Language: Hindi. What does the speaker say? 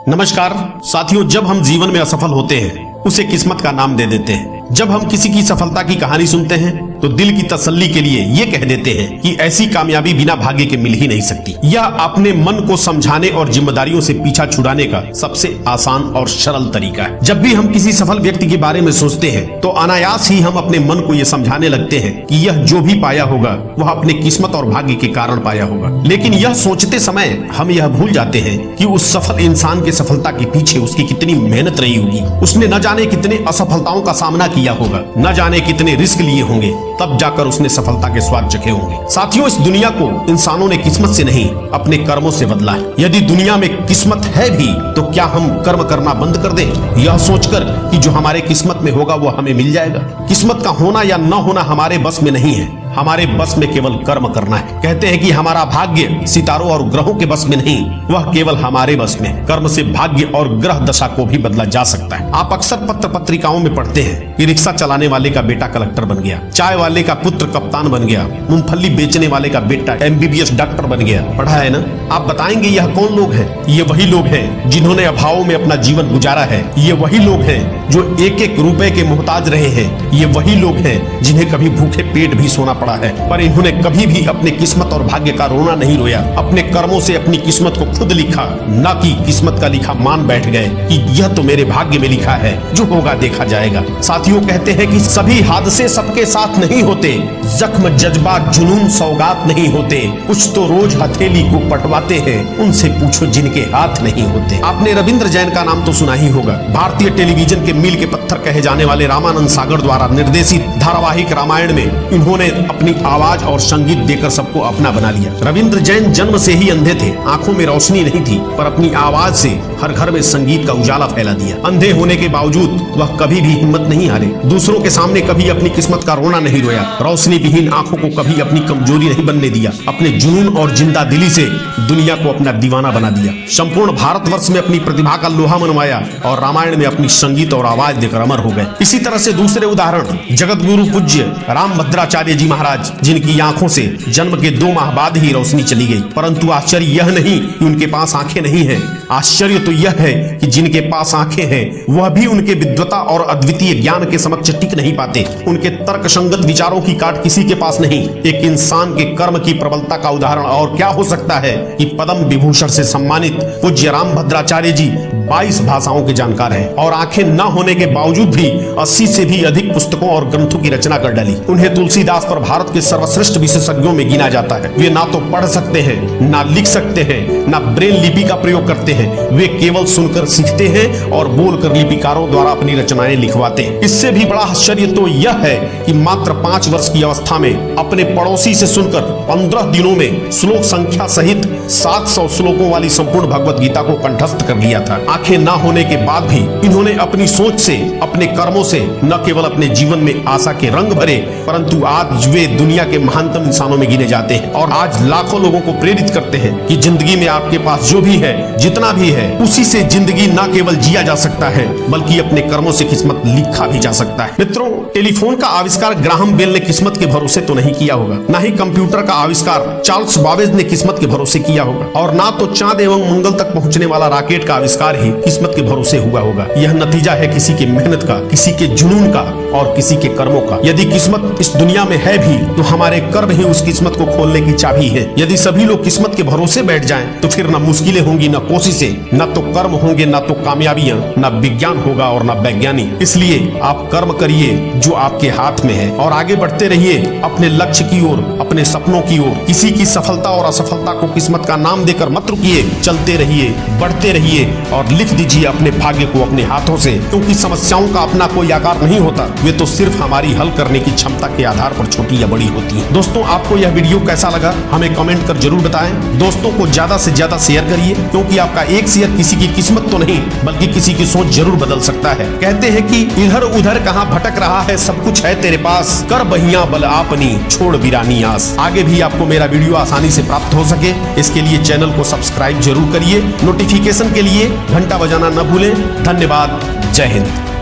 नमस्कार साथियों, जब हम जीवन में असफल होते हैं उसे किस्मत का नाम दे देते हैं। जब हम किसी की सफलता की कहानी सुनते हैं तो दिल की तसल्ली के लिए ये कह देते हैं कि ऐसी कामयाबी बिना भाग्य के मिल ही नहीं सकती। यह अपने मन को समझाने और जिम्मेदारियों से पीछा छुड़ाने का सबसे आसान और सरल तरीका है। जब भी हम किसी सफल व्यक्ति के बारे में सोचते हैं तो अनायास ही हम अपने मन को ये समझाने लगते हैं कि यह जो भी पाया होगा वह अपने किस्मत और भाग्य के कारण पाया होगा। लेकिन यह सोचते समय हम यह भूल जाते हैं कि उस सफल इंसान के सफलता के पीछे उसकी कितनी मेहनत रही होगी। उसने न जाने कितने असफलताओं का सामना किया होगा, न जाने कितने रिस्क लिए होंगे, तब जाकर उसने सफलता के स्वाद चखे होंगे। साथियों, इस दुनिया को इंसानों ने किस्मत से नहीं अपने कर्मों से बदला है। यदि दुनिया में किस्मत है भी तो क्या हम कर्म करना बंद कर दें यह सोचकर कि जो हमारे किस्मत में होगा वो हमें मिल जाएगा। किस्मत का होना या न होना हमारे बस में नहीं है, हमारे बस में केवल कर्म करना है। कहते हैं कि हमारा भाग्य सितारों और ग्रहों के बस में नहीं, वह केवल हमारे बस में। कर्म से भाग्य और ग्रह दशा को भी बदला जा सकता है। आप अक्सर पत्र पत्रिकाओं में पढ़ते हैं कि रिक्शा चलाने वाले का बेटा कलेक्टर बन गया, चाय वाले का पुत्र कप्तान बन गया, मूंगफली बेचने वाले का बेटा MBBS डॉक्टर बन गया। पढ़ा है ना? आप बताएंगे यह कौन लोग हैं? ये वही लोग हैं जिन्होंने अभाव में अपना जीवन गुजारा है। ये वही लोग हैं जो एक एक रुपए के मोहताज रहे हैं। ये वही लोग हैं जिन्हें कभी भूखे पेट भी सोना पड़ा है, पर इन्होंने कभी भी अपने किस्मत और भाग्य का रोना नहीं रोया। अपने कर्मों से अपनी किस्मत को खुद लिखा, न कि किस्मत का लिखा मान बैठ गए कि यह तो मेरे भाग्य में लिखा है, जो होगा देखा जाएगा। साथियों, कहते हैं कि सभी हादसे सबके साथ नहीं होते, जख्म जज्बात जुनून सौगात नहीं होते, कुछ तो रोज हथेली को पटवाते हैं, उनसे पूछो जिनके हाथ नहीं होते। आपने रविंद्र जैन का नाम तो सुना ही होगा। भारतीय टेलीविजन के मील के पत्थर कहे जाने वाले रामानंद सागर द्वारा निर्देशित धारावाहिक रामायण में इन्होंने अपनी आवाज और संगीत देकर सबको अपना बना लिया। रविंद्र जैन जन्म से ही अंधे थे, आंखों में रोशनी नहीं थी, पर अपनी आवाज से हर घर में संगीत का उजाला फैला दिया। अंधे होने के बावजूद वह कभी भी हिम्मत नहीं हारे, दूसरों के सामने कभी अपनी किस्मत का रोना नहीं रोया, रोशनी विहीन आंखों को कभी अपनी कमजोरी नहीं बनने दिया, अपने जुनून और जिंदा दिली से दुनिया को अपना दीवाना बना दिया। संपूर्ण भारतवर्ष में अपनी प्रतिभा का लोहा मनवाया और रामायण में अपनी संगीत और आवाज देकर अमर हो गए। इसी तरह से दूसरे उदाहरण जगत गुरु पूज्य रामभद्राचार्य जी महाराज, जिनकी आंखों से जन्म के 2 माह बाद ही रोशनी चली गई। परंतु आश्चर्य यह नहीं कि उनके पास आंखें नहीं हैं, आश्चर्य तो यह है कि जिनके पास आंखें हैं वह भी उनके विद्वता और अद्वितीय ज्ञान के समक्ष टिक नहीं पाते। उनके तर्क संगत विचारों की काट किसी के पास नहीं। एक इंसान के कर्म की प्रबलता का उदाहरण और क्या हो सकता है कि पद्म विभूषण से सम्मानित पूज्य रामभद्राचार्य जी 22 भाषाओं के जानकार हैं और आंखें न होने के बावजूद भी 80 से भी अधिक पुस्तकों और ग्रंथों की रचना कर डाली। उन्हें तुलसीदास पर भारत के सर्वश्रेष्ठ विशेषज्ञों में गिना जाता है। वे ना तो पढ़ सकते हैं, ना लिख सकते हैं, ना ब्रेल लिपि का प्रयोग करते हैं। वे केवल सुनकर सीखते हैं और बोलकर लिपिकारों द्वारा अपनी रचनाएं लिखवाते हैं। इससे भी बड़ा आश्चर्य तो यह है कि मात्र 5 वर्ष की अवस्था में अपने पड़ोसी से सुनकर 15 दिनों में श्लोक संख्या सहित 700 श्लोकों वाली संपूर्ण भगवत गीता को कंठस्थ कर लिया था। आंखें न होने के बाद भी इन्होंने अपनी सोच से, अपने कर्मों से न केवल अपने जीवन में आशा के रंग भरे, परंतु आज वे दुनिया के महानतम इंसानों में गिने जाते हैं और आज लाखों लोगों को प्रेरित करते हैं कि जिंदगी में आपके पास जो भी है, जितना भी है, उसी से जिंदगी न केवल जिया जा सकता है बल्कि अपने कर्मों से किस्मत लिखा भी जा सकता है। मित्रों, टेलीफोन का आविष्कार ग्राहम बेल ने किस्मत के भरोसे तो नहीं किया होगा, ना ही कंप्यूटर का आविष्कार चार्ल्स बाबेज ने किस्मत के भरोसे किया होगा, और ना तो चांद एवं मंगल तक पहुंचने वाला रॉकेट का आविष्कार ही किस्मत के भरोसे हुआ होगा। यह नतीजा है किसी के मेहनत का, किसी के जुनून का और किसी के कर्मों का। यदि किस्मत इस दुनिया में है भी तो हमारे कर्म ही उस किस्मत को खोलने की चाबी है। यदि सभी लोग किस्मत के भरोसे बैठ जाएं तो फिर न मुश्किलें होंगी, न कोशिशें, न तो कर्म होंगे, न तो कामयाबियां, न विज्ञान होगा और न वैज्ञानिक। इसलिए आप कर्म करिए जो आपके हाथ में है और आगे बढ़ते रहिए अपने लक्ष्य की ओर, अपने सपनों की ओर। किसी की सफलता और असफलता को किस्मत का नाम देकर मत रुकिए, चलते रहिए, बढ़ते रहिए और लिख दीजिए अपने भाग्य को अपने हाथों से, क्योंकि समस्याओं का अपना कोई आकार नहीं होता, वे तो सिर्फ हमारी हल करने की क्षमता के आधार पर छोटी या बड़ी होती है। दोस्तों, आपको यह वीडियो कैसा लगा हमें कमेंट कर जरूर बताएं। दोस्तों को ज्यादा से ज्यादा शेयर करिए, क्योंकि आपका एक शेयर किसी की किस्मत तो नहीं बल्कि किसी की सोच जरूर बदल सकता है। कहते हैं कि इधर उधर कहाँ भटक रहा है, सब कुछ है तेरे पास, कर बहिया बल आपनी, छोड़ वीरानी आस। आगे भी आपको मेरा वीडियो आसानी से प्राप्त हो सके इसके लिए चैनल को सब्सक्राइब जरूर करिए। नोटिफिकेशन के लिए घंटा बजाना न भूलें। धन्यवाद। जय हिंद।